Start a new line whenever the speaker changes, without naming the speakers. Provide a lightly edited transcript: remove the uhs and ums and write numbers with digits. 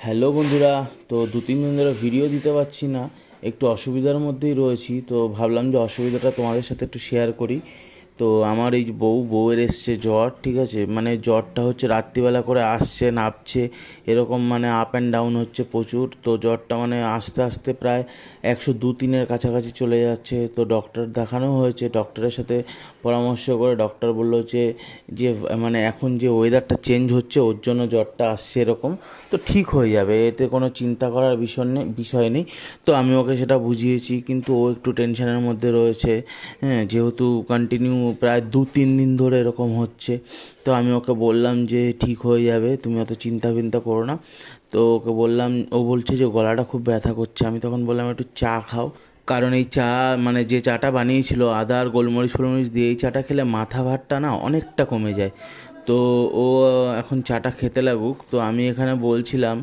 Hello বন্ধুরা, তো 2-3 দিন ধরে ভিডিও দিতে পারছি না, একটু অসুবিধার মধ্যেই রয়েছি। তো ভাবলাম যে অসুবিধাটা তোমাদের সাথে একটু শেয়ার করি। তো আমার এই বউয়ের এসছে জ্বর, ঠিক আছে? মানে জ্বরটা হচ্ছে রাত্রিবেলা করে আসছে নামছে, এরকম মানে আপ অ্যান্ড ডাউন হচ্ছে প্রচুর। তো জ্বরটা মানে আস্তে আস্তে প্রায় 102-3-এর কাছাকাছি চলে যাচ্ছে। তো ডক্টর দেখানো হয়েছে, ডক্টরের সাথে পরামর্শ করে ডক্টর বললো যে যে মানে এখন যে ওয়েদারটা চেঞ্জ হচ্ছে ওর জন্য জ্বরটা আসছে এরকম। তো ঠিক হয়ে যাবে, এতে কোনো চিন্তা করার বিষয় নেই। তো আমি ওকে সেটা বুঝিয়েছি, কিন্তু ও একটু টেনশনের মধ্যে রয়েছে। হ্যাঁ, যেহেতু কন্টিনিউ প্রায় 2-3 দিন ধরে এরকম হচ্ছে। তো আমি ওকে বললাম যে ঠিক হয়ে যাবে, তুমি অত চিন্তা করো না। তো ওকে বললাম, ও বলছে যে গলাটা খুব ব্যথা করছে। আমি তখন বললাম একটু চা খাও, কারণ এই চা মানে যে চাটা বানিয়েছিল আদা আর গোলমরিচ ফোলমরিচ দিয়ে, এই চাটা খেলে মাথা ভারটা না অনেকটা কমে যায়। তো ও এখন চাটা খেতে লাগুক। তো আমি এখানে বলছিলাম